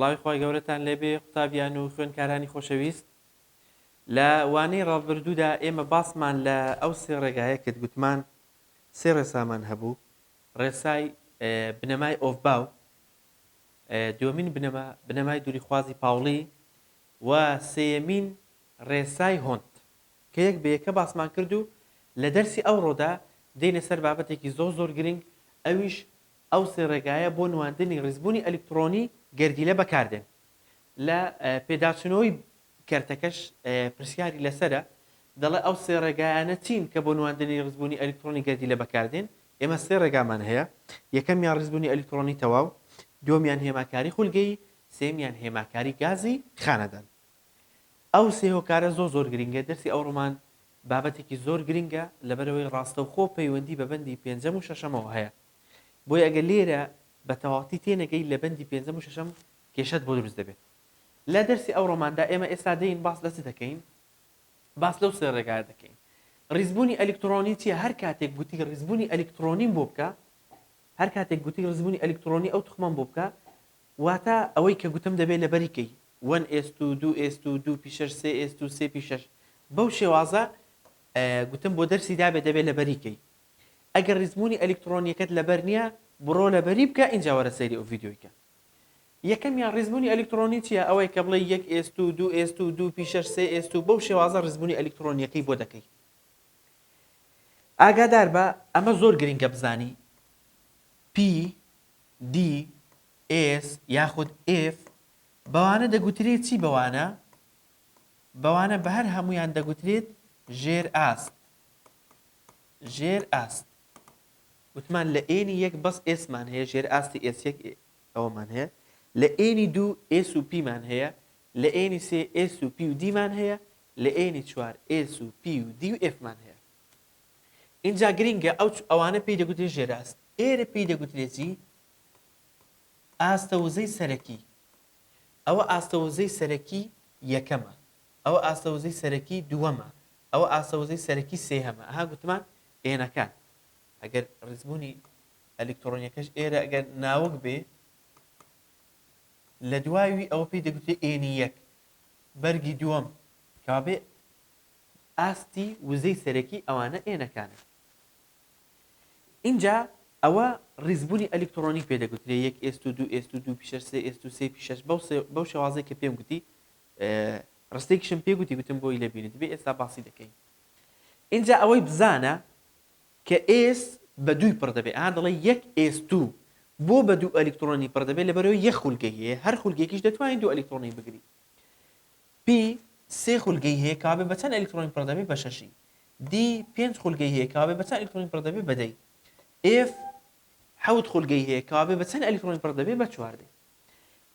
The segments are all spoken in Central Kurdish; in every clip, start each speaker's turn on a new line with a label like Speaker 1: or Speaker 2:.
Speaker 1: سڵاوی خۆی گەورەتان لێبێ قوتابیان و خوێندکارانی خۆشەویست لە وانەی ڕابردوودا ئێمە باسمان لە ئەو سێ ڕێگایە کرد گوتمان سێ ڕێسامان هەبوو ڕێسای بنەمای ئۆڤباو دووەمین بنەمای دووری خوازی پاوڵی و سێیەمین ڕێسای هۆند کە یەک بە یەکە باسمان کرد و لە دەرسی ئەوڕۆدا دێنە سەر بابەتێکی زۆر گرنگ ئەویش ئەو سێ ڕێگایە بۆ نواندنی ڕیزبوونی ئەلکترۆنی گەردیلە بەکاردێن لە پێداچنەوەی کەرتەکەش پرسیاری لەسرە دەڵێ ئەو سێ ڕێگایانە چین کە بۆ نواندنی ڕیزبوونی ئەلکترۆنی گەردیلە بەکاردێن ئێمە سێ ڕێگامان هەیە یەکەمیان ڕیزبوونی ئەلکترۆنی تەواو دووەمیان هێماکاری خولگەیی سێمیان هێماکاری گازی خانەدان ئەو سێ هۆکارە زۆر گرنگە دەرسی ئەو ڕۆمان بابەتێکی زۆر گرنگە لەبەرەوەی ڕاستەوخۆ پەیوەندی بە بەندی پێنجەم و شەشەمەوە هەیە بۆی ئەگەر لێرە بە تەواوەتی تێنەگەی لە بەندی پێنجەم و شەشەم کێشەت بۆ دروست دەبێت لە دەرسی ئەو ڕۆماندا ئێمە ئێستا دەین باس لە چ دەکەین باس لەو سێ ڕێگایە دەکەین ڕیزبوونی ئەلکترۆنی چیە هەر کاتێک گوتی ڕیزبوونی ئەلکترۆنیم بۆ بکە هەر کاتێک گوتی ڕیزبوونی ئەلکترۆنی ئەو توخمان بۆ بکە واتە ئەوەی کە گوتم دەبێت لە بەریکەی 1s2 2s2 2 پیشەش 3s2 3 پیشەش بەو شێوازە گوتم بۆ دەرسی دابێت دەبێت لە بەریکەی ئەگەر ڕیزبوونی ئەلکترۆنیەکەت لەبەر نییە بڕۆ لە بەری بکە اینجا وەرە سەیری ئەو ڤیدیۆیکە یەکەمیان ڕیزبوونی ئەلکترۆنی چیە ئەوەی کە بڵێ 1s2 2s2 2 پیشەش 3s2 بەو شێوازە ڕیزبوونی ئەلکترۆنیەکەی بۆ دەکەی ئاگادار بە ئەمە زۆر گرنگە بزانی p d s یاخود f بەوانە دەگوترێت چی بەوانە بە هەر هەمویان دەگوترێت ژێر ئاست وتمان لە ئێنی یەک بەس ئێسمان هەیە ژێر ئاستی ئێس1 ئەوەمان هەیە لە ئێنی دوو ئێس و پیمان هەیە لە ئێنی سێ ئێس و پی و دیمان هەیە لە ئێنی چوار ئێس و پی و دی و ئفمان هەیە اینجا گرینگە ئەوانە پێی دەگوترێت ژێر ئاست ئێرە پێی دەگوترێتی ئاستەوزەی سەرەکی ئەوە ئاستەوزەی سەرەکی یەکەمە ئەوە ئاستەوزەی سەرەکی دووەمە ئەوە ئاستەوزەی سەرەکی سێهەمە ئەها گوتمان ئێنەکان ئەگەر ڕیزبوونی ئەلکترۆنیەکەش ئێرە ئەگەر ناوەک بێ لە دوایوی ئەوە پێی دەگوترێت ئێنی یەک بەرگی دووەم کابێ ئاستی وزەی سەرەکی ئەوانە ئێنەکانە اینجا ئەوە ڕیزبوونی ئەلکترۆنی پێ دەگوترێت 1s2 2s2 2 پیشەش 3s2 3 پیشەش بەو شێوازەی کە پێم گوتی ڕستێکیشم پێ گوتم بۆی لەبینێت بێ ئێستا باسی دەکەین اینجا ئەوەی بزانە کە ئێس بە دووی پڕ دەبێت ئا دەڵێ 1s2 بۆ بە دوو ئەلکترۆنی پڕ دەبێت لەبەرەوەی یەک خولگەی هەیە هەر خولگێکیش دەتوانین دوو ئەلکترۆنی بگری پی سێ خولگەی هەیە کابێ بە چەند ئەلکترۆنی پڕ دەبێت بە شەشی دی پێنج خولگەی هەیە کابێ بە چەند ئەلکترۆنی پڕ دەبێت بە دەی ئف حەوت خولگەی هەیە کابێ بە چەند ئەلکترۆنی پڕ دەبێت بە چواردەی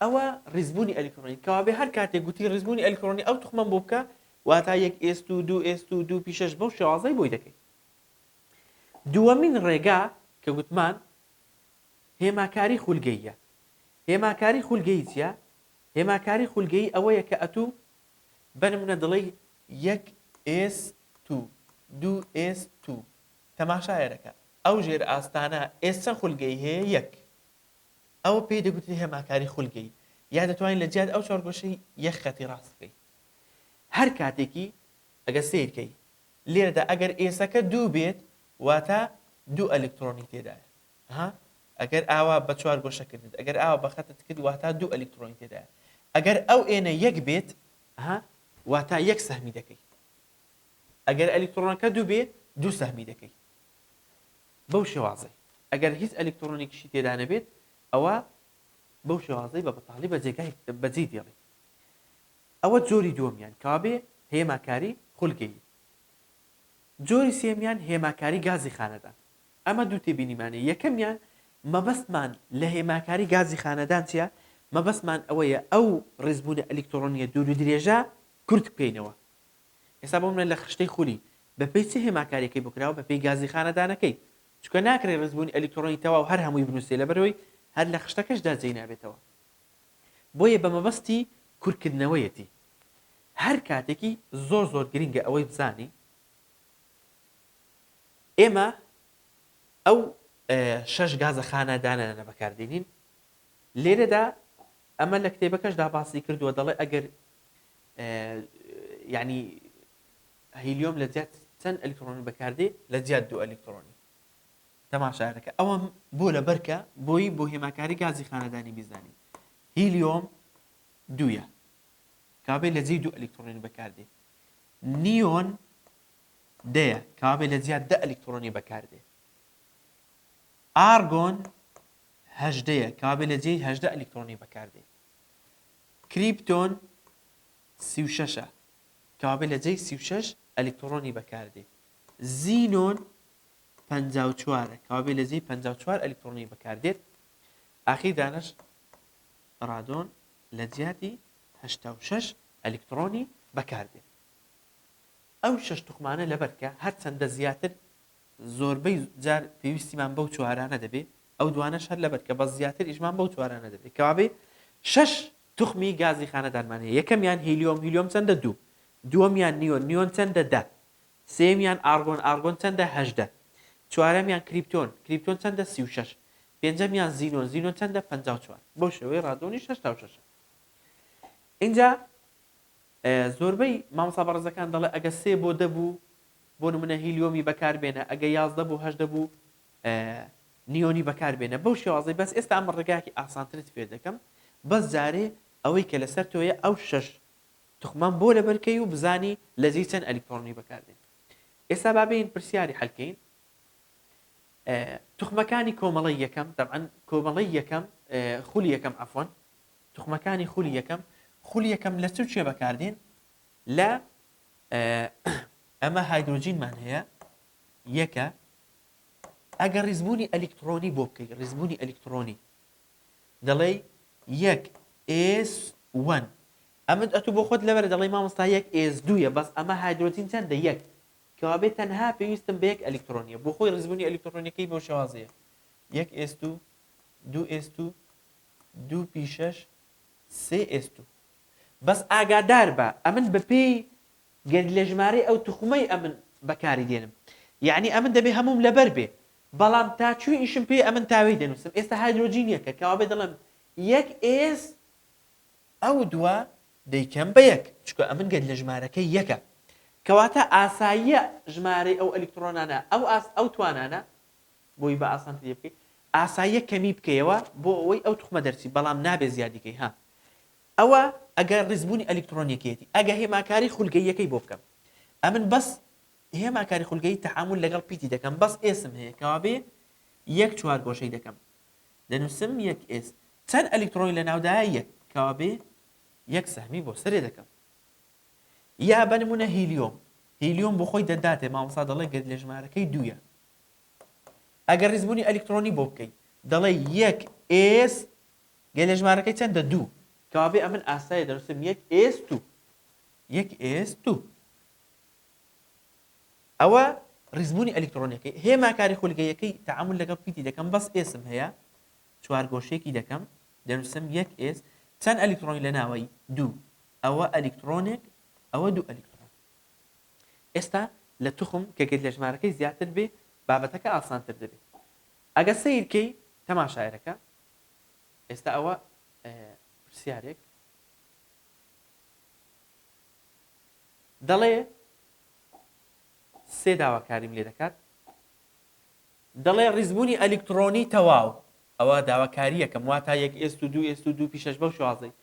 Speaker 1: ئەوە ڕیزبوونی ئەلکترۆنی کابێ هەر کاتێک گوتی ڕیزبوونی ئەلکترۆنی ئەو توخمەم بۆ بکە واتە 1s2 2s2 2 پیشەش بەو شێوازەی بۆی دەکەی دووەمین ڕێگا کە گوتمان هێماکاری خولگەییە هێماکاری خولگەیی چیە هێماکاری خولگەیی ئەوەیە کە ئەتوو بەنمونە دڵی 1s2 2s2 تەماشایەرەکە ئەو ژێر ئاستانە ئێس چەند خولگەی هەیە یەک ئەوە پێی دەگوتری هێماکاری خولگەیی یا دەتوانین لە جیات ئەو چوارگۆشەی یەک خەتی ڕاست بکەیت هەر کاتێکی ئەگەر سیرکەی لێرەدا ئەگەر ئێسەکە دوو بێت واتە دوو ئەلکترۆنی تێدایە ئەگەر ئاوا بە چوار گۆشەکردت ئەگەر ئاوا بە خەتت کرد واتە دوو ئەلکترۆنی تێدایە ئەگەر ئەو ئێنە یەک بێت واتە یەک سەهمی دەکەی ئەگەر ئەلکترۆنەکە دوو بێت دوو سەهمی دەکەی بەو شێوازەی ئەگەر هیچ ئەلکترۆنێکیشی تێدا نەبێت ئەوە بەو شێوازەی بە بەتاڵی بەجێ دێڵی ئەوە جۆری دووەمیان کابێ هێماکاری خولگەیی جۆری سێمیان هێماکاری گازی خانەدان ئەمە دوو تێبینیمانێ یەکەمیان مەبەستمان لە هێماکاری گازی خانەدان چیە مەبەستمان ئەوەیە ئەو ڕیزبوونە ئەلکترۆنیە دوور و درێژە کورت بکەینەوە ئێستا بۆمە لە خشتەی خولی بەپێی چ هێماکاریەکەی بکراوە بەپێی گازی خانەدانەکەی چکە ناکرێت ڕیزبوونی ئەلکترۆنی تەواو هەر هەمووی بنووسێ لەبەرەوەی هەر لە خشتەکەشدا جێی نابێتەوە بۆیە بە مەبەستی کورتکردنەوەیەتی هەر کاتێکی زۆر گرنگە ئەوەی بزانی ئێمە ئەو شەش گازە خانەدانە بەکاردێنین لێرەدا ئەمە لە کتێبەکەشدا باسی کردووە دەڵێ ئەگەر یعنی هیلیۆم لە جیات چەند ئەلکترۆنی بەکاردێ لە جیات 2 ئەلکترۆنی تەماشایەکە ئەوە بۆ لە بەرکە بۆی بۆ هێماکاری گازی خانەدانی بیزانین هیلیۆم 2 کابێ لە جێی 2 ئەلکترۆنی بەکاردێ نیۆن دەیە کابێ لە جیات 10 ئەلکترۆنی بەکاردێ ئارگۆن 18 کابێ لە جێی 18 ئەلکترۆنی بەکاردێ کریپتۆن 36 کابێ لە جێی 36 ئەلکترۆنی بەکاردێ زینۆن 54 کابێ لە جێی 54 ئەلکترۆنی بەکاردێت ئاخیر دانش ڕادۆن لە جیاتی 86 ئەلکترۆنی بەکاردێت ئەو شەش توخمانە لەبەرکە هەرچەندە زیاتر زۆربەی جار پێویستیمان بەو چوارانە دەبێت ئەو دوانەش هەر لەبەر کە بەس زیاتر ئیشمان بەو چوارانە دەبێت کەوابێ 6 توخمی گازی خانەدانمان هەیە یەکەمیان هیلیۆم چەندە 2 دووەمیان نیۆن چەندە 10 سێمیان ئارگۆن چەندە 18 چوارەمیان کریپتۆن چەندە 36 پێنجەمیان زینۆن چەندە 54 بەو شێوەیە ڕادۆنی 6 اینجا زۆربەی مامۆستا بەڕێزەکان دەڵێ ئەگە 3 بۆ 10 بوو بۆ نمونە هیلیۆمی بەکاربێنە ئەگە 11 بوو 8 بوو نیۆنی بەکاربێنە بەو شێوازەی بەس ئێستا ئەمە ڕێگایەکی ئاسانترت فێر دەکەم بەس جارێ ئەوەی کە لەسەر تۆیە ئەو 6 توخمان بۆ لە بەرکەی و بزانی لە جێی چەند ئەلکترۆنی بەکاردێن ئێستا بابین پرسیاری حەلکەین توخمەکانی کۆمەڵی یەکەم طبعاً کۆمەڵی یەکەم خولی یەکەم عەفوەن توخمەکانی خولی یەکەم لە چێ بەکاردێن لە ئەمە هایدرۆجینمان هەیە یەکە ئەگەر ڕیزبوونی ئەلکترۆنی بۆ بکەیت ڕیزبوونی ئەلکترۆنی دەڵێ 1s1 ئەمە ئەتوو بۆ خۆت لەبەر دەڵێ مامۆستا 1s2 بەس ئەمە هایدرۆجین چەندە یەک کەوابێ تەنها پێویستم بە 1 ئەلکترۆنیە بۆ خۆی ڕیزبوونی ئەلکترۆنیەکەی بۆ شێوازەیە 1s2 2s2 2p6 3s2 بەس ئاگادار بە ئەمن بەپێی گەر لە ژمارەی ئەو توخمەی ئەمن بەکاری دێنم یعنی ئەمن دەبێ هەموم لەبەر بێ بەڵام تاچووی ئیشم پێ ئەمن تاوی دەنووسم ئێستا هایدرۆجینیەکە کەوابێ دەڵێم 1s ئەو دووە دەیکەم بە 1 چکە ئەمن گەر لە ژمارەکەی یەکە کەواتە ئاساییە ژمارەی ئەو ئەلکترۆنانە ئەو توانانە بۆی بە ئاسانتر لێ بکەیت ئاساییە کەمی بکەیەوە بۆ ئەوەی ئەو توخمە دەرچی بەڵام نابێ زیادیکەی ها ئەوە ئەگەر ڕیزبوونی ئەلکترۆنیەکێتی ئەگە هێماکاری خولگەییەکەی بۆ بکەم ئەمن بەس هێماکاری خولگەیی تەعامل لەگەڵ پیتی دەکەم بەس ئێسم هەیە کەوابێ 1 چوارگۆشەی دەکەم دەنووسم 1s چەند ئەلکترۆنی لە ناودایە 1 کەوابێ 1 سەهمی بۆ سەرێ دەکەم یا بنمونە هیلیۆم بۆ خۆی دەداتێ مامۆستا دەڵێ گەر لە ژمارەکەی 2 ئەگەر ڕیزبوونی ئەلکترۆنی بۆ بکەیت دەڵێ 1s گەر لە ژمارەکەی چەندە 2 کەوابێ ئەمن ئاسایە دەنووسم 1s2 ئەوە ڕیزبوونی ئەلکترۆنیەکەی هێماکاری خولگەیەکەی تەعامل لەگەڵ پیتی دەکەم بەس ئێسم هەیە چوارگۆشەیەکی دەکەم دەنووسم 1s چەند ئەلکترۆنی لە ناوەی 2 ئەوە ئەلکترۆنێک ئەوە 2 ئەلکترۆن ئێستا لە توخم کە گەر لە ژمارەکەی زیاتر بێ بابەتەکە ئاسانتر دەبێت ئەگە سیرکەی تەماشایەرەکە ئێستا ئەوە پرسیارێک دەڵێ سێ داواکاریم لێ دەکات دەڵێ ڕیزبوونی ئەلکترۆنی تەواو ئەوە داواکاری یەکەم واتە 1s2 2s2 2p6 بەو شێوازەی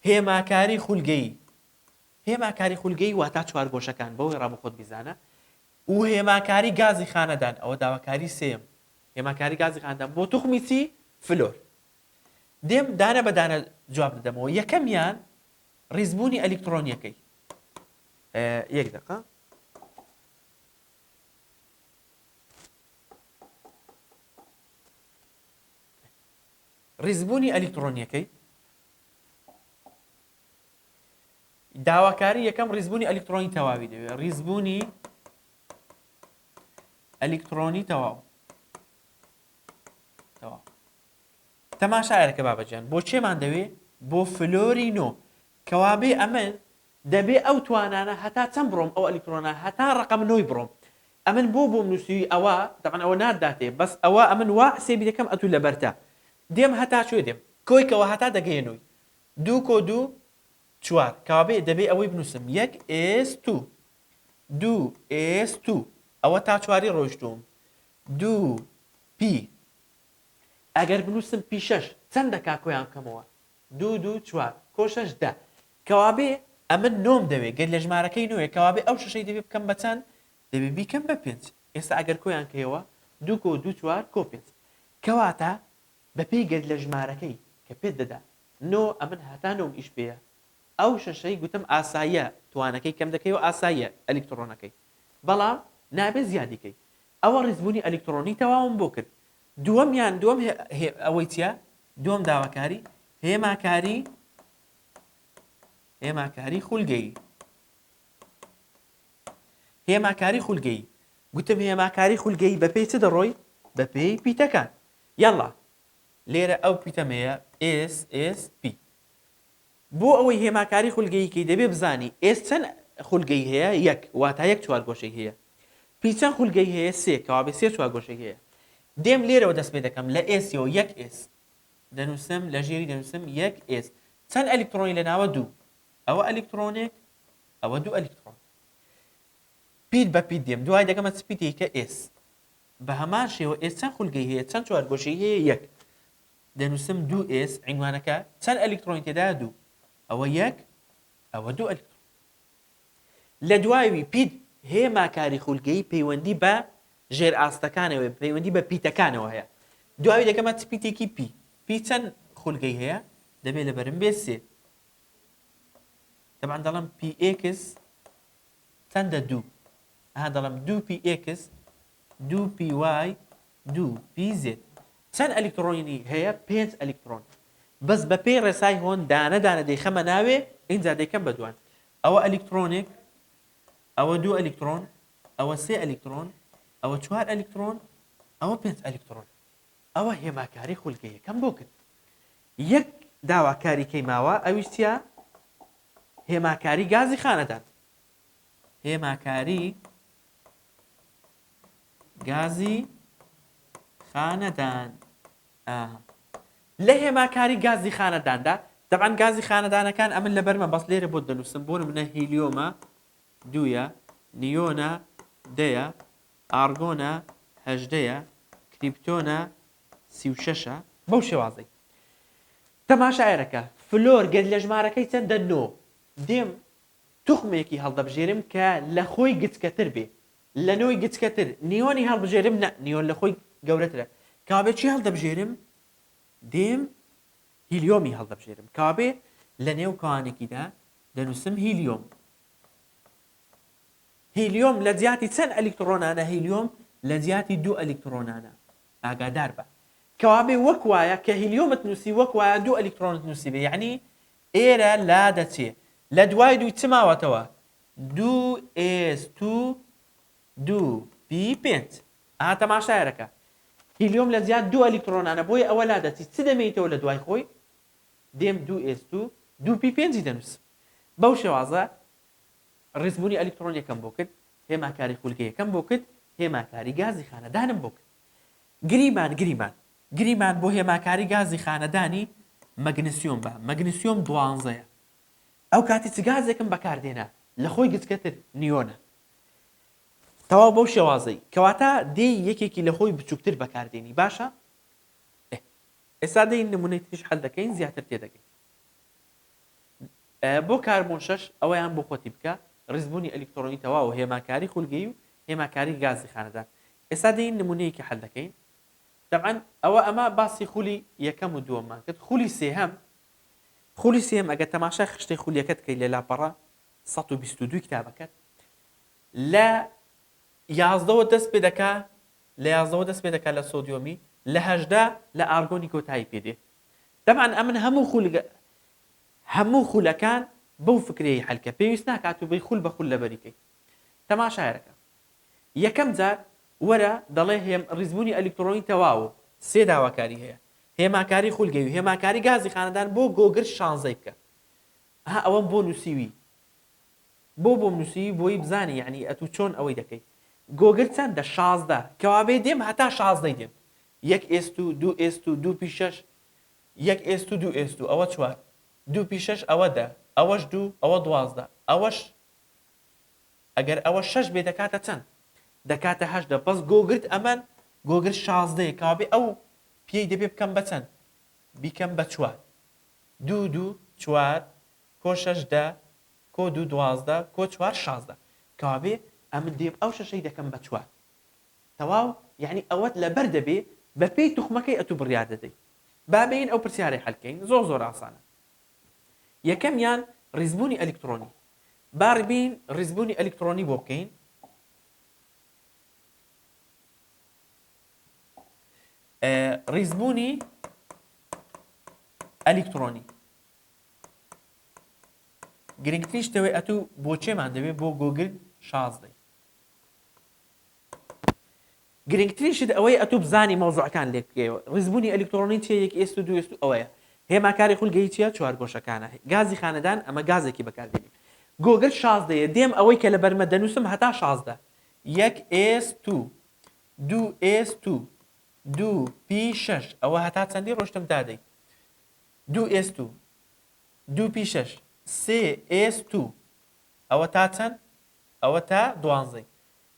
Speaker 1: هێماکاری خولگەیی واتە چوارگۆشەکان بەوەی ڕابۆ خۆت بیزانە و هێماکاری گازی خانەدان ئەوە داواکاری سێم هێماکاری گازی خانەدان بۆ توخمی چی فلۆر دێم دانە بەدانە جواب دەدەمەوە یەکەمیان ڕیزبوونی ئەلکترۆنیەکەی یەک دقە ڕیزبوونی ئەلکترۆنیەکەی داواکاری یەکەم ڕیزبوونی ئەلکترۆنی تەواوی دەوێت ڕیزبوونی ئەلکترۆنی تەواو تەماشایەرەکە بابەجان بۆ چێمان دەوێت بۆ فلۆری نۆ کەوابێ ئەمن دەبێ ئەو توانانە هەتا چەند بڕۆم ئەو ئەلکترۆنە هەتا ڕقم نۆی بڕۆم ئەمن بۆ نووسی ئەوە طبعاً ئەوە ناداتێ بەس ئەوە ئەمن وا حسێبی دەکەم ئەتوو لە بەرتە دێم هەتا چێ دێم کۆیکەوە هەتا دەگەێنۆی دوو کۆ دوو چوار کابێ دەبێ ئەوەی بنووسم 1s2 2s2 ئەوە تا چواری ڕۆیشتوم 2p ئەگەر بنووسم p6 چەند دەکا کۆیان کەمەوە 2 2 4 کۆ 6 10 کەوابێ ئەمە نۆم دەوێت گەر لە ژمارەکەی نوێ کەوابێ ئەو شەشەی دەبێ بکەم بە چەند دەبێ بیکەم بە 5 ئێستا ئەگەر کۆیان کەیەوە 2 کۆ 2 4 کۆ 5 کەواتە بەپێی گەر لە ژمارەکەی کە پێت دەدا نۆ ئەمن هەتا نۆم ئیش پێیە ئەو شەشەی گوتم ئاساییە توانەکەی کەم دەکەیەوە ئاساییە ئەلکترۆنەکەی بەڵام نابێ زیادیکەی ئەوە ڕیزبوونی ئەلکترۆنی تەواوم بۆ کرد دووەم ئەوەی چیە دووەم داواکاری هێماکاری خولگەیی هێماکاری خولگەیی گوتم هێماکاری خولگەیی بەپێی چ دەڕۆی بەپێی پیتەکان یاڵا لێرە ئەو پیتەمەیە SSP بۆ ئەوەی هێماکاری خولگەییکەی دەبێ بزانی ئێس چەند خولگەی هەیە یەک واتە یەک چوارگۆشەی هەیە پی چەند خولگەی هەیە سێ کەوابێ سێ چوارگۆشەی هەیە دێم لێرەوە دەست پێ دەکەم لە ئێسیەوە یەک ئێس دەنووسم لە ژێری دەنووسم یەک ئێس چەند ئەلکترۆنی لە ناوە دوو ئەوە ئەلکترۆنێک ئەوە دوو ئەلکترۆن پیت بە پیت دێم دوای دەکەمە سپیتێکە ئێس بە هەمان شێوە ئێس چەند خولگەی هەیە چەند چوارگۆشەی هەیە یەک دەنووسم دوو ئێس عنوانەکە چەند ئەلکترۆنی تێدا دوو ئەوە یەک ئەوە دوو ئەلکترۆن لە دوایوی پیت هێماکاری خولگەیی پەیوەندی بە ژێر ئاستەکانەوە پەیوەندی بە پیتەکانەوە هەیە دوای دەکەمە سپیتێکی پی چەند خولگەی هەیە دەبێت لە بەرم بێت سێ طبعا دەڵم px چەندە دوو دەڵم 2px 2py 2pz چەند ئەلکترۆنی هەیە 5 ئەلکترۆن بەس بە پێی ڕێسای هۆن دانە دەیخەمە ناوێ اینجا دەیکەم بە دوان ئەوە ئەلکترۆنێک ئەوە دوو ئەلکترۆن ئەوە سێ ئەلکترۆن ئەوە چوار ئەلکترۆن ئەوە 5 ئەلکترۆن ئەوە هێماکاری خولگەیەکەم بۆ کرد یەک داواکاری کەی ماوە ئەویش چیە هێماکاری گازی خانەدان هێماکاری گازی خانەدان لە هێماکاری گازی خانەداندا طبعا گازی خانەدانەکان ئەمن لە بەرمە بەس لێرە بۆ دەنووسم بۆ منە هیلیۆمە دوویە نیۆنە دەیە ئارگۆنە هەژدەیە کریپتۆنە 36ە بەو شێوازەی تەماشایەرەکە فلۆر گەر لە ژمارەکەی چەندە نۆ دێم توخمێکی هەڵدەبژێرم کە لە خۆی گچکەتر بێ لە نۆی گچکەتر نیۆنی هەڵبژێرم نە نیۆن لە خۆی گەورەترە کابێ چی هەڵدەبژێرم دێم هیلیۆمی هەڵدەبژێرم کابێ لە نێو کەوانێکیدا دەنووسم هیلیۆم لە جیاتی چەند ئەلکترۆنانە هیلیۆم لە جیاتی دوو ئەلکترۆنانە ئاگادار بە کەوابێ وەک وایە کە هیلیۆمت نووسی وەک وایە دوو ئەلکترۆنت نووسی بێ یعنی ئێرە لا دەچێ لە دوای دوو چ ماوەتەوە 2s2 2p5 تەماشایەرەکە هیلیۆم لە جیات دوو ئەلکترۆنانە بۆی ئەوە لا دەچی چ دەمێتەوە لە دوای خۆی دێم 2s2 2p5 دەنووسم بەو شێوازە ڕیزبوونی ئەلکترۆنیەکەم بۆ کرد هێماکاری خولگەیەکەم بۆ کرد هێماکاری گازی خانەدانم بۆ کرد گریمان بۆ هێماکاری گازی خانەدانی مەگنسیۆم بە مەگنسیۆم 12 ئەو کاتی چ گازێکم بەکاردێنە لە خۆی گچکەتر نیۆنە تەواو بەو شێوازەی کەواتە دێی یەکێکی لە خۆی بچووکتر بەکاردێنی باشە ئێستا دەی نمونەی تریش هەڵ دەکەین زیاتر تێدەگەین بۆ کاربۆن 6 ئەوەیان بۆ خۆتی بکە ڕیزبوونی ئەلکترۆنی تەواو هێماکاری خولگەیی و هێماکاری گازی خانەدان ئێستا دەی نمونەیەکی هەڵ دەکەین طبعا ئەمە باسی خولی یەکەم و دووەممان کرد خولی سێهم ئەگە تەماشای خشتەی خولیەکەت کەی لە لاپەڕە 122 کتابەکەت لە 11 دەست پێ دەکا لە سۆدیۆمی لە 18 لە ئارگۆنی کۆتایی پێدێ طبعا ئەمن هەموو خولەکان بەو فکرەیە هەلکە پێویست ناکات و بەی خول بە خول لەبەریکەی تەماشایەرەکە یەکەم جار وەرە دەڵێ ڕیزبوونی ئەلکترۆنی تەواو سێ داواکاری هەیە هێماکاری خولگەیی و هێماکاری گازی خانەدان بۆ گۆگر 16 بکە ئەوەم بۆ نووسیوی بۆ نووسیوی بۆی بزانی یعنی ئەتو چۆن ئەوەی دەکەی گۆگر چەندە 16 کەوابێ دێم هەتا 16 دێم 1s2 2s2 2p6 1s2 2s2 ئەوە چوار 2 پی 6 ئەوە 10 ئەوەش 2 ئەوە 12 ئەوەش ئەگەر ئەوە 6 بێ دەکاتە چەند دەکاتە 8 بەس گۆگرت ئەمەن گۆگرت 16 کابێ ئەو پێی دەبێ بکەم بە چەند بیکەم بە 4 2 2 4 کۆ 6 10 کۆ 2 12 کۆ 4 16 کابێ ئەمن دێم ئەو شەشەی دەکەم بە 4 تەواو یعنی ئەوەت لەبەر دەبێ بە پێی توخمەکەی ئەتوو بڕیار دەدەی بابین ئەو پرسیارەی حەلکەین زۆر ئاسانە یەکەمیان ڕیزبوونی ئەلکترۆنی باربین ڕیزبوونی ئەلکترۆنی بۆ بکەین ڕیزبوونی ئەلکترۆنی گرنگترین شتەوەی ئەتوو بۆ چێمان دەوێت بۆ گۆگل 16 گرنگترین شت ئەوەی ئەتوو بزانی مەوزوعەکان لێ بکەیەوە ڕیزبوونی ئەلکترۆنی چیە یەک ئێست و دوو ئێست و ئەوەیە هێماکاری خولگەیی چیە چوارگۆشەکانە گازی خانەدان ئەمە گازێکی بەکاردێنین گۆگل 16 دێم ئەوەی کە لە بەرمە دەنووسم هەتا 16 1 ئێست و 2 ئێست و 2 پی 6 ئەوە هەتا چەندی ڕۆشتم دادەی 2 ئێست و 2 پی 6 3 ئێست و ئەوە تا چەند ئەوە تا 12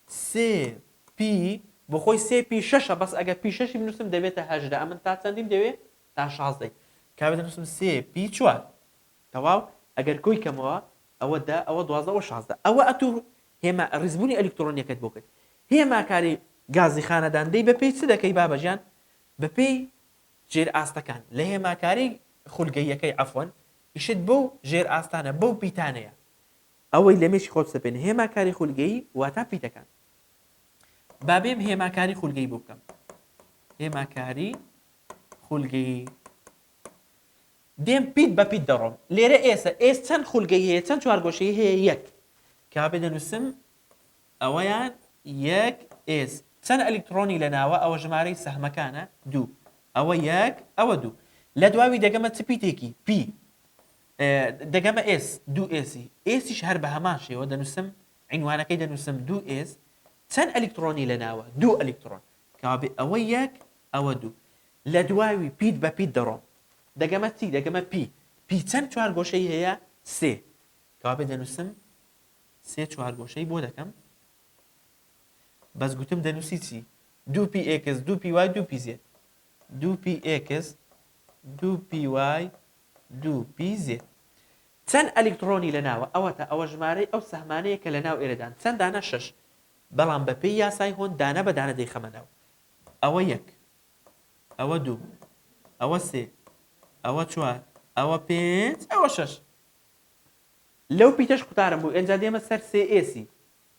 Speaker 1: 3 پی بۆ خۆی 3 پی 6 بەس ئەگەر پی 6 بنووسم دەبێتە 8 ئەمن تا چەندیم دەوێت تا 16 کابێ دەنووسم 3 پی 4 تەواو ئەگەر کۆی کەمەوە ئەوە دا ئەوە 12 و 16 ئەوە ئەتوو هێما ڕیزبوونی ئەلکترۆنیەکەت بۆ کرد هێماکاری گازی خانەدان دەی بە پێی چ دەکەی بابەجان بە پێی ژێر ئاستەکان لە هێماکاری خولگەییەکەی عەفوەن ئیشت بەو ژێر ئاستانە بەو پیتانەیە ئەوەی لە مێشی خۆت سەپێن هێماکاری خولگەیی واتە پیتەکان بابێم هێماکاری خولگەیی بۆ بکەم هێماکاری خولگەیی دێم پیت بە پیت دەڕۆم لێرە ئێستا ئێس چەند خولگەی هەیە چەند چوارگۆشەی هەیە یەک کابێ دەنووسم ئەوەیان یەک ئێس چەند ئەلکترۆنی لە ناوە ئەوە ژمارەی سەهمەکانە دوو ئەوە یەک ئەوە دوو لە دواوی دەگەمە چ پیتێکی پی دەگەمە ئێس دوو ئێسی ئێسیش هەر بە هەمان شێوە دەنووسم عینوانەکەی دەنووسم دوو ئێس چەند ئەلکترۆنی لە ناوە دوو ئەلکترۆن کابێ ئەوە یەک ئەوە دوو لە دواوی پیت بە پیت دەڕۆم دەگەمە چی دەگەمە پی چەند چوارگۆشەی هەیە سێ کابێ دەنووسم سێ چوارگۆشەی بۆ دەکەم بەس گوتم دەنووسی چی دوو پی ئێکس دوو پی وای دوو پی زێت دوو پی ئێکس دوو پی وای دوو پی زێت چەند ئەلکترۆنی لە ناوە ئەوەتە ئەوە ژمارەی ئەو سەهمانەیە کە لە ناو ئێرەدان چەند دانە شەش بەڵام بە پێی یاسای هۆن دانە بە دانە دەیخەمە ناو ئەوە یەک ئەوە دوو ئەوە سێ ئەوە چوار ئەوە پێنج ئەوە شەش لەو پیتەش قوتارم بوو ئەنجا دێمە سەر سێ ئێسی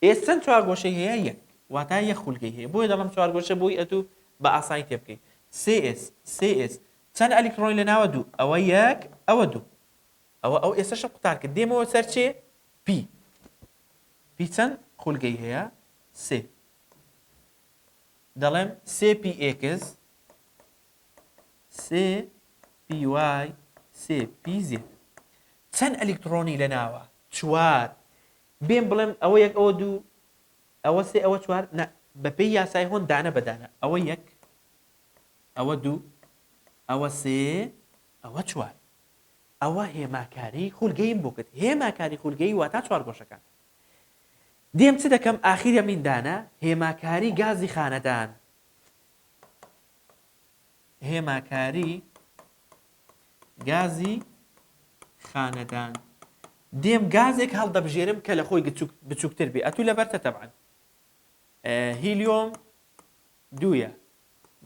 Speaker 1: ئێس چەند چوارگۆشەی هەیە یەک واتە یەک خولگەی هەیە بۆیە دەڵم چوارگۆشە بۆی ئەتوو بە ئاسایی تێ بکەیت سێ ئێس چەند ئەلکترۆنی لە ناوە دوو ئەوە یەک ئەوە دوو ئەو ئێسەشە قوتار کرد دێمەوە سەر چێ پی چەند خولگەی هەیە سێ دەڵێم سێ پی ئێکس سێ پی وای سێ پی زێ چەند ئەلکترۆنی لە ناوە چوار بێم بڵێم ئەوە یەک ئەوە دوو ئەوە سێ ئەوە چوار بە پێی یاسای هۆن دانە بەدانە ئەوە یەک ئەوە دوو ئەوە سێ ئەوە چوار ئەوە هێماکاری خولگەیم بۆ کرد هێماکاری خولگەیی واتە چوارگۆشەکان دێم چ دەکەم ئاخیرە میندانە هێماکاری گازی خانەدان هێماکاری گازی خانەدان دێم گازێک هەڵدەبژێرم کە لە خۆی بچووکتر بێ ئەتوو لەبەرتە تەبعاً هیلیۆم دوویە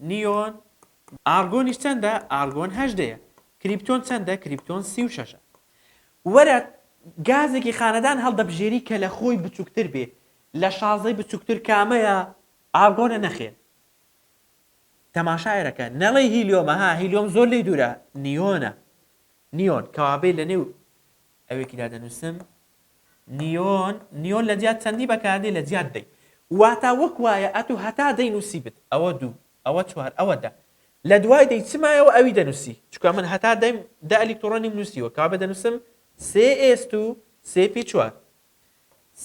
Speaker 1: نیۆن ئارگۆنیش چەندە ئارگۆن هەژدەیە کریپتۆن چەندە کریپتۆن 36 وەرە گازێکی خانەدان هەڵدەبژێری کە لە خۆی بچووکتر بێ لە 16 بچووکتر کامەیە ئارگۆنە نەخێن تەماشایەرەکە نەڵێ هیلیۆمە ها هیلیۆم زۆر لێی دوورە نیۆن کەوابێ لە نێو ئەوێکیدا دەنووسم نیۆن لە جیات چەندی بەکاردێ لە جیات دەی واتە وەک وایە ئەتوو هەتا دەینووسی بت ئەوە دوو ئەوە چوار ئەوە دا لە دوای دەی چمایەوە ئەوی دەنووسی چکە من هەتا دەیم دا ئەلکترۆنی نووسیوە کابێ دەنووسم سێ ئێست و سێ پی چوار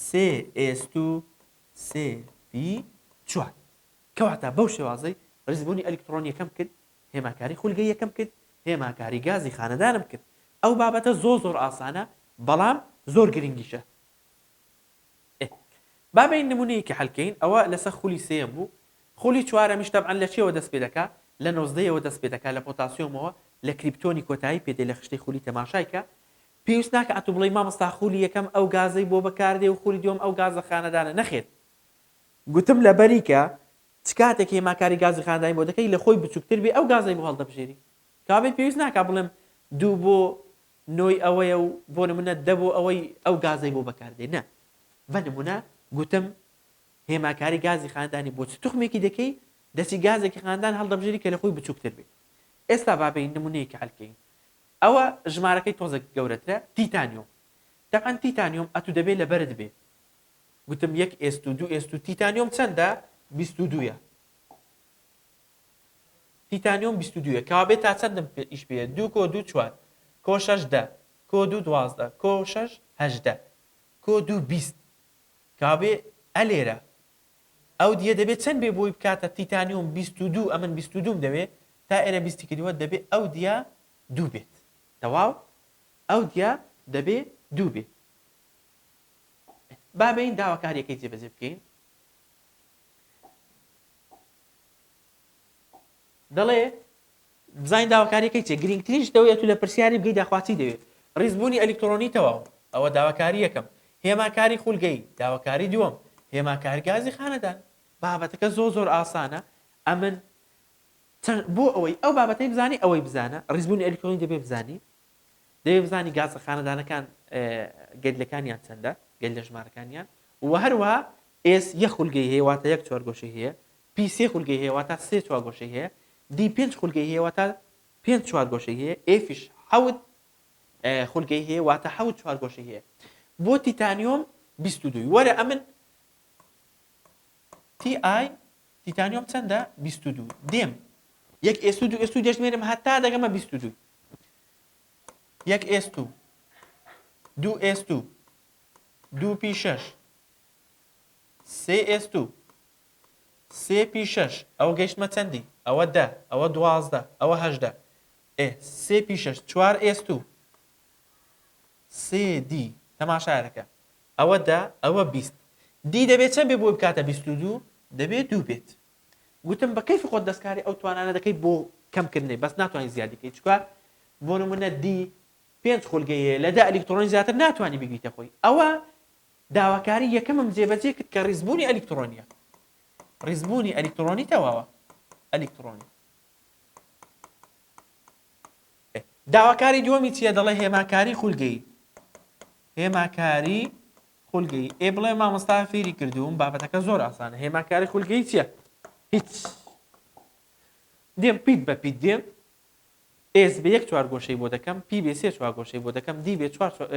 Speaker 1: سێ ئێست و سێ پی چوار کەواتە بەو شێوازەی ڕیزبوونی ئەلکترۆنی یەکەم کرد هێماکاری خولگەی یەکەم کرد هێماکاری گازی خانەدانم کرد ئەو بابەتە زۆر ئاسانە بەڵام زۆر گرنگیشە. بابین نمونەیەکی حەلکەین ئەوە لەسەر خولی سێم بوو. خولی چوارەمیش تەبعەن لە چێوە دەست پێ دەکات؟ لە 90ەوە دەست پێ دەکات لە پۆتاسیۆمەوە لە کریپتۆنی کۆتایی پێدێ لە خشتەی خولی تەماشایکە. پێویست ناکە ئەتو بڵێ مامۆستا خولی یەکەم ئەو گازەی بۆ بەکاردێ و خولی دووەم ئەو گازە خانەدانە نەخێت. گوتم لەبەریکە چ کاتێک هێماکاری گازی خانەدانی بۆ دەکەی لە خۆی بچووکتر بێ ئەو گازەی بۆ هەڵدەبژێری. کابێ پێویست ناکە بڵێم 2 بۆ 9 ئەوەیە و بۆ نمونە 10 بۆ ئەوەی ئەو گازەی بۆ بەکاردێ نە. بە نمونە گوتم هێماکاری گازی خانەدانی بۆ چ توخمێکی دەکەی دەچی گازێکی خانەدان هەڵدەبژێری کە لە خۆی بچووکتر بێ. ئێستا بابین نمونەیەکی حەلکەین. ئەوە ژمارەکەی تۆزێک گەورەترە تیتانیۆم. دەبعەن تیتانیۆم ئەتو دەبێت لە بەرد بێ. گوتم 1s2 تیتانیۆم چەندە؟ 22. تیتانیۆم 22 کابێ تا چەندم ئیش پێ 2 کۆ 2 4 کۆ 6 10 کۆ 2 12 کۆ 6 18 کۆ 2 20 کابێ ئەلێرە ئەو دیە دەبێت چەند بێ بۆی بکاتە تیتانیۆم 22 ئەمن 22 دەوێت تا ئێرە 20 کردووە دەبێت ئەو دیە 2 بێت. تەواو ئەو دیە دەبێت 2 بێت. بابین داواکاریەکەی جێبەجێ بکەین. دەڵێ بزانین داواکاریەکەی چێ گرنگترینش دەوێت و لە پرسیاری بگەی داخواسی دەوێت. ڕیزبوونی ئەلکترۆنی تەواو ئەوە داواکاری یەکەم. هێماکاری خولگەی داواکاری دووەم. هێماکاری گازی خانەدان بابەتەکە زۆر ئاسانە. ئەمن بۆ ئەوەی ئەو بابەتەی بزانی ئەوەی بزانە ڕیزبوونی ئەلکترۆنی دەبێ بزانی. دەبێ بزانی گازە خانەدانەکان گەلەکانیان چەندە گەل لە ژمارەکانیان و هەروەها ئێس یەک خولگەی هەیە واتە یەک چوارگۆشەی هەیە. پی سێ خولگەی هەیە واتە سێ چوارگۆشەی هەیە. دی 5 خولگەی هەیە واتە 5 چوارگۆشەی هەیە. ئێفیش 7 خولگەی هەیە واتە 7 چوارگۆشەی هەیە. بۆ تیتانیۆم 22 وەرە ئەمن تی ئای تیتانیۆم چەندە 22 دێم 1s2 دەژمێرم هەتا دەگەمە 22 1s2 2s2 2p6 3s2 3p6 ئەوە گەیشتمە چەندی ئەوە 10 ئەوە 12 ئەوە 18 3p6 4s2 3d تەماشایەکە ئەوە 10 ئەوە 20 دی دەبێت چەند بێ بۆ بکاتە 22 دەبێت 2 بێت. گوتم بە کەیفی خۆت دەستکاری ئەو توانانە دەکەی بۆ کەمکردنی بەس ناتوانانی زیادیکەی چکە بۆ نمونە دی 5 خولگەیە لە 10 ئەلکترۆنی زیاتر ناتوانانی بگریتە خۆی. ئەوە داواکاری یەکەمم جێبەجێ کرد کە ڕیزبوونی ئەلکترۆنیە. ڕیزبوونی ئەلکترۆنی تەواوە ئەلکترۆنی. داواکاری دووەمی چیە؟ دەڵێ هێماکاری خولگەی. هێماکاری خولگەی بڵێ مامۆستا فێری کردووم بابەتەکە زۆر ئاسانە. هێماکاری خولگەی چییە؟ هیچ. دێم پیت بە پیت دێم ئێس بە 1 چوارگۆشەی بۆ دەکەم پی بێ 3 چوارگۆشەی بۆ دەکەم دی بێ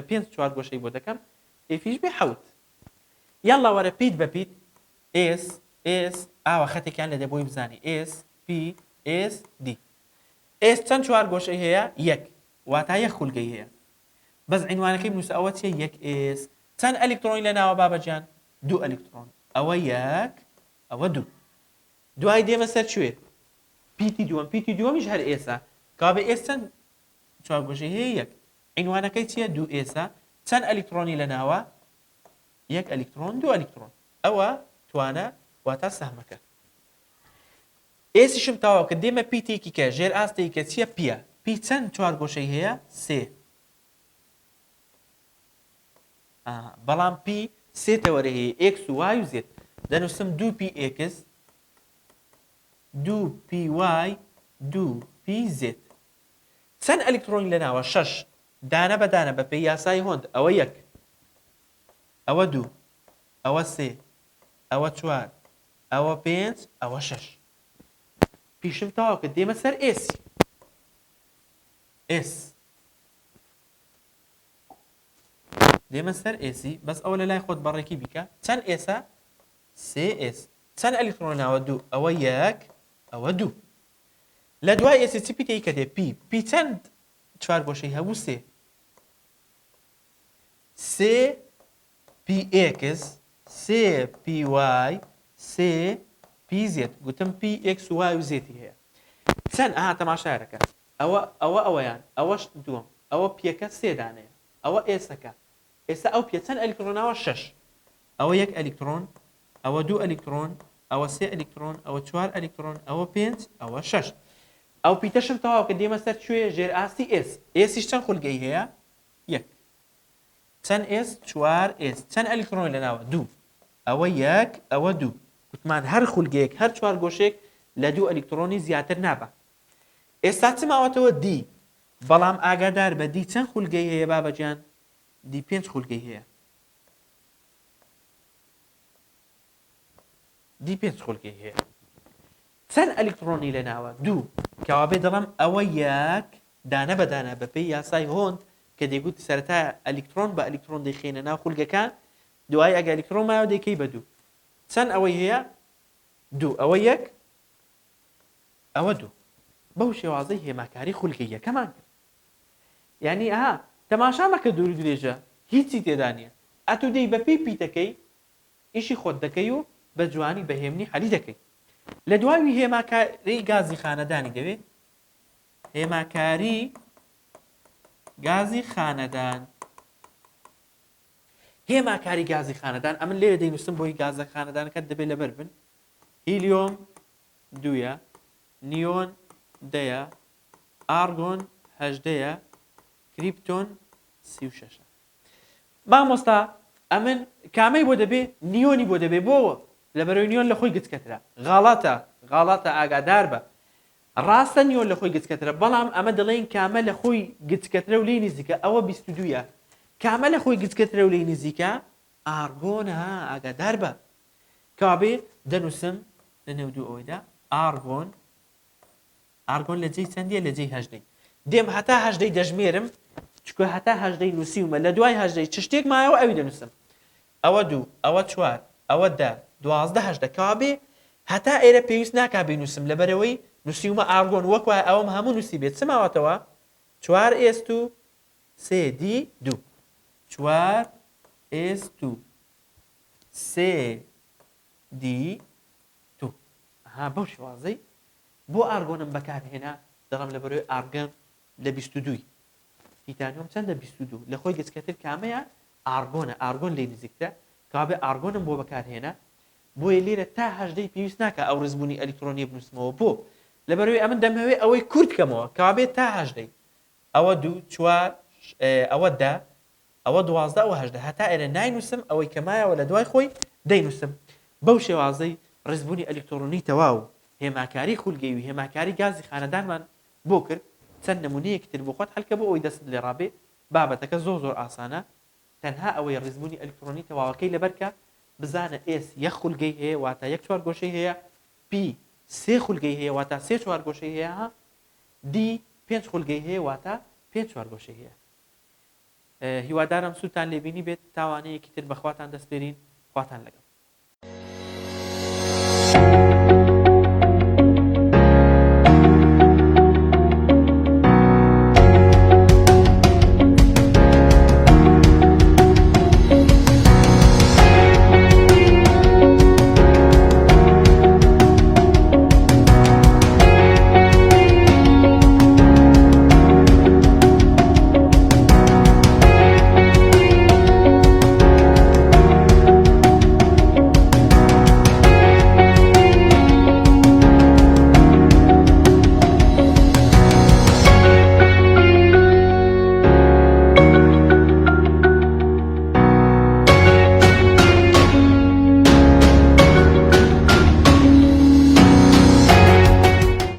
Speaker 1: 5 چوارگۆشەی بۆ دەکەم ئێفیش بێ 7. یاڵا وەرە پیت بە پیت ئێس ئاوە خەتێکیان لەدە بۆی بزانی ئێس پی ئێس دی. ئێس چەند چوارگۆشەی هەیە؟ 1 واتە 1 خولگەی هەیە. بەس عنوانەکەی بنووسە ئەوە چیە؟ 1s. چەند ئەلکترۆنی لە ناوە بابەجان؟ 2 ئەلکترۆن. ئەوە 1 ئەوە 2. دوای دێمە سەر کوێ؟ پیتی دووەمیش هەر ئێسا کابێ ئێس چەند چوارگۆشەی هەیە؟ 1. عنوانەکەی چییە؟ 2s. چەند ئەلکترۆنی لە ناوە؟ 1 ئەلکترۆن 2 ئەلکترۆن. ئەوە توانە واتە سەهمەکە. ئێسیشم تاواو کە دێمە پیتێکی کە ژێر ئاستەی کە چییە؟ پیە. پی چەند چوارگۆشەی هەیە؟ 3. بەڵام پی 3 تەوەرە هەیە x و y و z. دەنووسم 2px 2py 2pz. چەند ئەلکترۆنی لە ناوە؟ 6. دانە بە دانە بە پێی یاسای هۆند ئەوە 1 ئەوە 2 ئەوە 3 ئەوە 4 ئەوە 5 ئەوە 6. پیشم تاواو کە دێمە سەر ئێسی. دێمە سەر ئێسی بەس ئەوە لە لای خۆت بەڕێکی بیکە. چەند ئێسە؟ 3s. چەند ئەلکترۆن ناوە؟ 2 ئەوە 1 ئەوە 2. لە دوای ئێسی چی پیتەی کە دێ؟ پی چەند چوارگۆشەی هەبوو؟ 3. 3px 3py 3pz. گوتم px و y و z هەیە. چەند تەماشایەکە ئەوەیان ئەوەش دووەم ئەوە پێکە سێ دانەیە ئەوە ئێسەکە ئێستا ئەو پێ چەند ئەلکترۆناوە 6 ئەوە یەک ئەلکترۆن ئەوە دوو ئەلکترۆن ئەوە سێ ئەلکترۆن ئەوە چوار ئەلکترۆن ئەوە 5 ئەوە 6 ئەو پیتەشم تەواو کە دێمە سەر کوێ ژێر ئاستی ئێس ئێسیش چەند خولگەی هەیە یەک چەند ئێس چوار ئێس چەند ئەلکترۆن لەناوە دوو ئەوە یەک ئەوە دوو وتمان هەر خولگەیەک هەر چوار گۆشێک لە دوو ئەلکترۆنی زیاتر نابە ئێستا چ ماوەتەوە دی بەڵام ئاگادار بە دی چەند خولگەی هەیە بابەجیان دی 5 خولگەی هەیە دی 5 خولگەی هەیە چەند ئەلکترۆنی لەناوە دوو کەوابێ دەڵم ئەوە یەک دانە بەدانە بەپێی یاسای هۆند کە دەیگوت سەرەتا ئەلکترۆن بە ئەلکترۆن دەیخێنە ناو خولگەکان دوای ئەگە ئەلکترۆن مایەوە دەیکەی بە دوو چەند ئەوەی هەیە دوو ئەوە یەک ئەوە دوو بەو شێوازەی هێماکاری خولگەیەکەمان کرد یعنی ئاها تەماشا مەکە دوور درێژە هیچی تێدا نییە ئەتو دەی بەپێی پیتەکەی ئیشی خۆت دەکەی و بە جوانی بەهێمنی حەلی دەکەی لە دواوی هێماکاری گازی خانەدانی دەوێت هێماکاری گازی خانەدان هێماکاری گازی خانەدان ئەمن لێرە دەینووسم بۆی گازە خانەدانەکەت دەبێت لەبەر بن هیلیۆم دوویە نیۆن دەیە ئارگۆن هەژدەیە کریپتۆن 36 مامۆستا ئەمن کامەی بۆ دەبێت نیۆنی بۆ دەبێت بۆەوە لەبەرەوەی نیۆن لە خۆی گچکەترا غاڵاتە ئاگادار بە ڕاستە نیۆن لە خۆی گچکەترە بەڵام ئەمە دەڵێن کامە لە خۆی گچکەترە و لێ نزیکە ئەوە 22 کامە لە خۆی گچکەترە و لێ نزیکە ئارگۆنە ئاگادار بە کابێ دەنووسم لە نێو دوو ئەوەیدا ئارگۆن لە جێی چەندیە لە جێی هەژدەی دێم هەتا هەژدەی دەژمێرم چکە هەتا هەژدەی نووسیومە لە دوای هەژدەی چ شتێک مایەوە ئەوی دەنووسم ئەوە دوو ئەوە چوار ئەوە دا دوازدە هەژدە کابێ هەتا ئێرە پێویست ناکا بینووسم لەبەرەوەی نووسیومە ئارگۆن وەک وایە ئەوەم هەموو نووسی بێت چ ماوەتەوە چوار ئێست و سێ دی دوو چوار ئێست و سێ دی دوو ها بەو شێوازەی بۆ ئارگۆنم بەکارهێنا دەڵام لەبەرەوەی ئارگەن لە 22 تیتانیۆم چەندە 22 لە خۆی گچکەتر کامەیە ئارگۆن لێ نزیکترە کابێ ئارگۆنم بۆ بەکارهێنا بۆیە لێرە تا هەژدەی پێویست ناکە ئەو ڕزبوونی ئەلکترۆنی بنووسمەوە بۆ لەبەرەوەی ئەمن دەمەوێت ئەوەی کورت کەمەوە کابێت تا هەژدەی ئەوە دوو چوار ئەوە دا ئەوە دوازدە ئەوە هەژدە هەتا ئێرە ناینووسم ئەوەی کەمایەوە لە دوای خۆی دەینووسم بەو شێوازەی ڕزبوونی ئەلکترۆنی تەواو هێماکاری خولگەی و هێماکاری گازی خانەدانمان بۆ کرد چەند نمونەیەکتر بۆ خۆت هەلکە بۆ ئەوی دەست لێ ڕابێ بابەتەکە زۆر ئاسانە تەنها ئەوەی ڕزبوونی ئەلکترۆنی تەواوەکەی لەبەرکە بزانە ئێس یەک خولگەی هەیە واتە یەک چوار گۆشەی هەیە پی سێ خولگەی هەیە واتە سێ چوار گۆشەی هەیە دی 5 خولگەی هەیە واتە 5 چوار گۆشەی هەیە هیوادارم سوتان لێبینی بێت تاوانەیەکی تر بەخواتان دەستێرین خواتان لەگەڵ